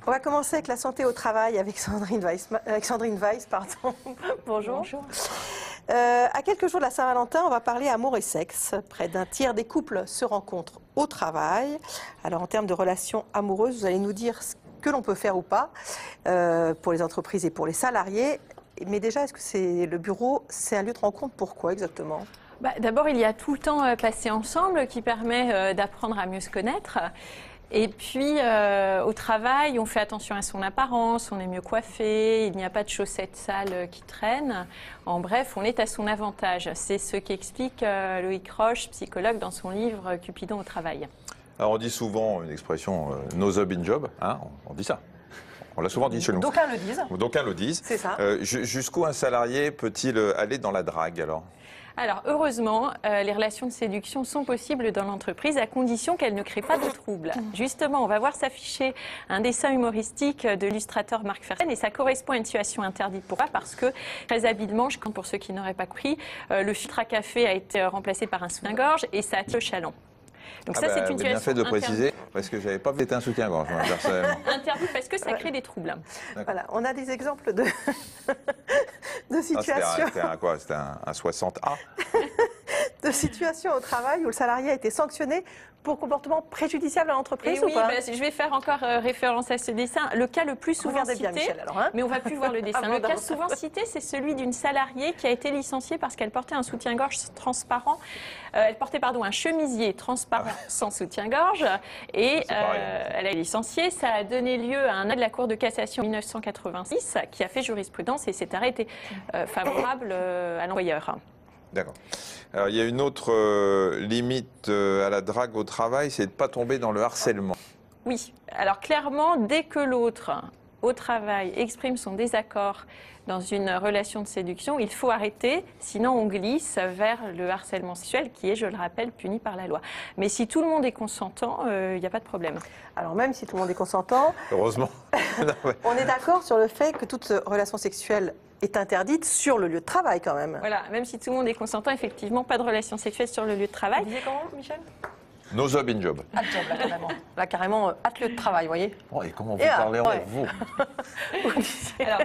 On va commencer avec la santé au travail avec Sandrine Weiss. Pardon. Bonjour. Bonjour. À quelques jours de la Saint-Valentin, on va parler amour et sexe. Près d'un tiers des couples se rencontrent au travail. Alors en termes de relations amoureuses, vous allez nous dire ce que l'on peut faire ou pas pour les entreprises et pour les salariés. Mais déjà, est-ce que le bureau, c'est un lieu de rencontre? Pourquoi exactement? D'abord, il y a tout le temps passé ensemble qui permet d'apprendre à mieux se connaître. Et puis, au travail, on fait attention à son apparence, on est mieux coiffé, il n'y a pas de chaussettes sales qui traînent. En bref, on est à son avantage. C'est ce qu'explique Loïc Roche, psychologue, dans son livre « Cupidon au travail ». Alors, on dit souvent une expression « no job in job hein », on dit ça. On l'a souvent dit chez nous. D'aucuns le disent. D'aucuns le disent. C'est ça. Jusqu'où un salarié peut-il aller dans la drague alors ? Alors, heureusement, les relations de séduction sont possibles dans l'entreprise à condition qu'elles ne créent pas de troubles. Justement, on va voir s'afficher un dessin humoristique de l'illustrateur Marc Fersen et ça correspond à une situation interdite. Pourquoi ? Parce que, très habilement, pour ceux qui n'auraient pas compris, le filtre à café a été remplacé par un soutien-gorge et ça a tué le chaland. Donc ça, c'est une situation bien fait de préciser, parce que je n'avais pas vu un soutien-gorge, personnellement. Interdit parce que ça crée des troubles. Voilà, on a des exemples de situations. C'était un quoi? C'était un 60A de situations au travail où le salarié a été sanctionné pour comportement préjudiciable à l'entreprise ou oui, pas? Je vais faire encore référence à ce dessin. Le cas le plus souvent cité, bien, Michel, alors, hein, mais on va plus voir le dessin. Le cas souvent cité, c'est celui d'une salariée qui a été licenciée parce qu'elle portait un soutien-gorge transparent. Elle portait un chemisier transparent sans soutien-gorge et elle a été licenciée. Ça a donné lieu à un arrêt de la Cour de cassation en 1986 qui a fait jurisprudence et cet arrêt était favorable à l'employeur. D'accord. Alors, il y a une autre limite à la drague au travail, c'est de ne pas tomber dans le harcèlement. Oui. Alors clairement, dès que l'autre, au travail, exprime son désaccord dans une relation de séduction, il faut arrêter, sinon on glisse vers le harcèlement sexuel qui est, je le rappelle, puni par la loi. Mais si tout le monde est consentant, il n'y a pas de problème. Alors même si tout le monde est consentant, heureusement, on est d'accord sur le fait que toute relation sexuelle est interdite sur le lieu de travail quand même. Voilà, même si tout le monde est consentant, effectivement, pas de relation sexuelle sur le lieu de travail. Vous disiez comment, Michel? No job in job. At job, là, carrément. Là, carrément, at lieu de travail, vous voyez. Oh, et comment vous parlez en vous? Alors,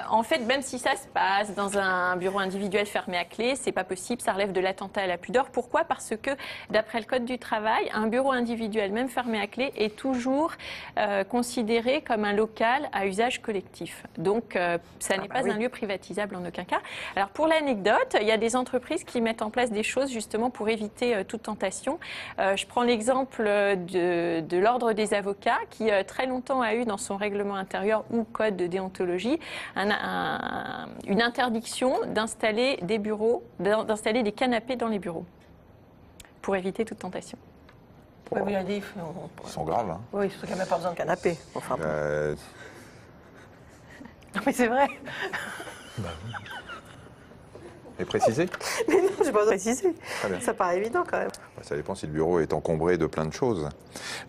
en fait, même si ça se passe dans un bureau individuel fermé à clé, c'est pas possible, ça relève de l'attentat à la pudeur. Pourquoi ? Parce que, d'après le Code du travail, un bureau individuel, même fermé à clé, est toujours considéré comme un local à usage collectif. Donc, ça n'est pas un lieu privatisable en aucun cas. Alors, pour l'anecdote, il y a des entreprises qui mettent en place des choses justement pour éviter toute tentation. Je prends l'exemple de l'Ordre des avocats qui, très longtemps, a eu dans son règlement intérieur ou code de déontologie une interdiction d'installer des bureaux, d'installer des canapés dans les bureaux, pour éviter toute tentation. Oui, oui, ils sont graves. Hein. Oui, surtout qu'il n'y a même pas besoin de canapé. Enfin, non, mais c'est vrai. Et précisé? Mais non, je n'ai pas précisé. Ça paraît évident quand même. Ça dépend si le bureau est encombré de plein de choses.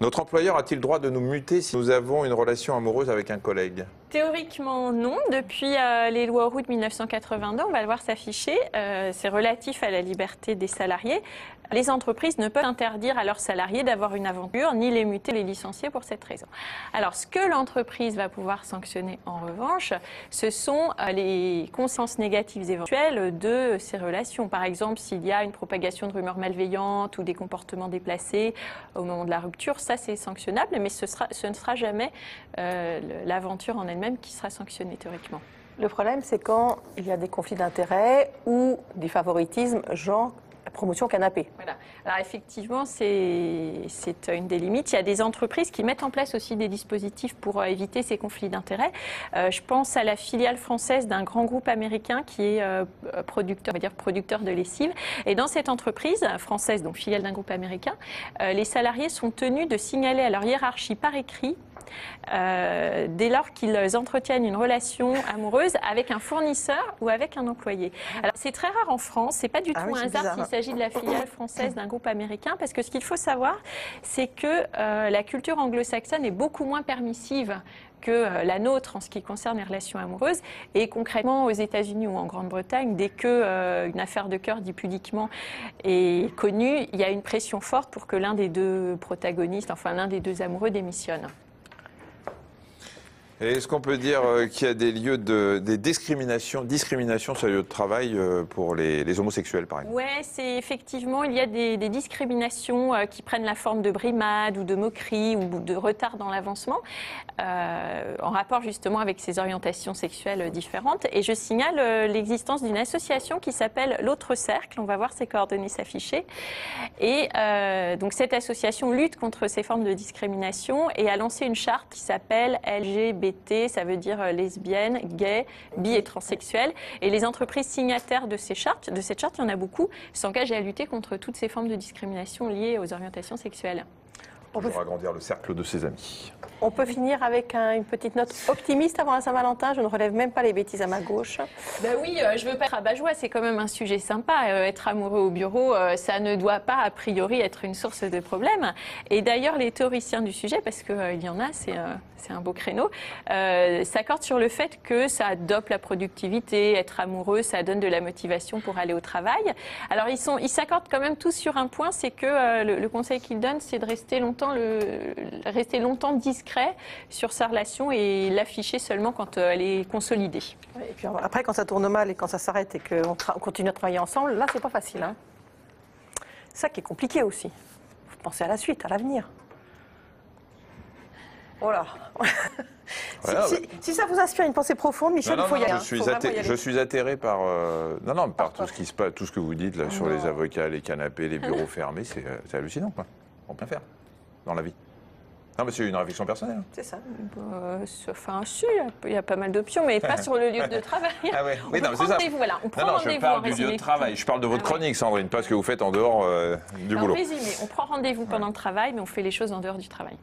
Notre employeur a-t-il le droit de nous muter si nous avons une relation amoureuse avec un collègue? Théoriquement, non. Depuis les lois Auroux de 1982, on va le voir s'afficher, c'est relatif à la liberté des salariés. Les entreprises ne peuvent interdire à leurs salariés d'avoir une aventure, ni les muter, les licencier pour cette raison. Alors, ce que l'entreprise va pouvoir sanctionner en revanche, ce sont les conséquences négatives éventuelles de ces relations. Par exemple, s'il y a une propagation de rumeurs malveillantes ou des comportements déplacés au moment de la rupture, ça c'est sanctionnable, mais ce ne sera jamais l'aventure en elle-même qui sera sanctionnée théoriquement. Le problème, c'est quand il y a des conflits d'intérêts ou des favoritismes, genre la promotion canapé. Voilà. Alors effectivement, c'est une des limites. Il y a des entreprises qui mettent en place aussi des dispositifs pour éviter ces conflits d'intérêts. Je pense à la filiale française d'un grand groupe américain qui est producteur, on va dire producteur de lessive. Et dans cette entreprise française, donc filiale d'un groupe américain, les salariés sont tenus de signaler à leur hiérarchie par écrit dès lors qu'ils entretiennent une relation amoureuse avec un fournisseur ou avec un employé. Alors c'est très rare en France, c'est pas du tout un hasard s'il s'agit de la filiale française d'un groupe américain, parce que ce qu'il faut savoir, c'est que la culture anglo-saxonne est beaucoup moins permissive que la nôtre en ce qui concerne les relations amoureuses. Et concrètement, aux États-Unis ou en Grande-Bretagne, dès qu'une affaire de cœur, dit pudiquement, est connue, il y a une pression forte pour que l'un des deux protagonistes, enfin l'un des deux amoureux, démissionne. Et est-ce qu'on peut dire qu'il y a des lieux des discriminations sur les lieux de travail pour les homosexuels, par exemple? Oui, c'est effectivement, il y a des discriminations qui prennent la forme de brimades ou de moqueries ou de retard dans l'avancement, en rapport justement avec ces orientations sexuelles différentes. Et je signale l'existence d'une association qui s'appelle l'Autre Cercle. On va voir ses coordonnées s'afficher. Et donc cette association lutte contre ces formes de discrimination et a lancé une charte qui s'appelle LGBT. Ça veut dire lesbienne, gay, bi et transsexuel. Et les entreprises signataires de cette charte, il y en a beaucoup, s'engagent à lutter contre toutes ces formes de discrimination liées aux orientations sexuelles. Pour agrandir le cercle de ses amis. On peut finir avec une petite note optimiste avant la Saint-Valentin. Je ne relève même pas les bêtises à ma gauche. Ben oui, je veux pas être rabat-joie, c'est quand même un sujet sympa. Être amoureux au bureau, ça ne doit pas a priori être une source de problème. Et d'ailleurs, les théoriciens du sujet, parce qu'il y en a, c'est un beau créneau, s'accordent sur le fait que ça dope la productivité, être amoureux, ça donne de la motivation pour aller au travail. Alors ils s'accordent quand même tous sur un point, c'est que le conseil qu'ils donnent, c'est de rester longtemps discret sur sa relation et l'afficher seulement quand elle est consolidée. Et puis après, quand ça tourne mal et quand ça s'arrête et qu'on continue à travailler ensemble, là, c'est pas facile. Hein. C'est ça qui est compliqué aussi. Il faut penser à la suite, à l'avenir. Voilà. Voilà, si ça vous inspire une pensée profonde, Michel, il faut y aller. Je suis atterré par, par tout ce qui se passe, tout ce que vous dites là, sur les avocats, les canapés, les bureaux fermés, c'est hallucinant, quoi. On peut faire dans la vie. Non, mais c'est une réflexion personnelle. C'est ça. Enfin, si, il y a pas mal d'options, mais pas sur le lieu de travail. Ah ouais. On prend rendez-vous, voilà. On prend rendez-vous. Je parle du lieu de travail. Je parle de votre chronique, Sandrine, pas ce que vous faites en dehors du boulot. En résumé, on prend rendez-vous pendant le travail, mais on fait les choses en dehors du travail.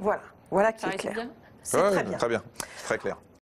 Voilà qui est clair. Bien. C'est très bien. Très bien, très clair.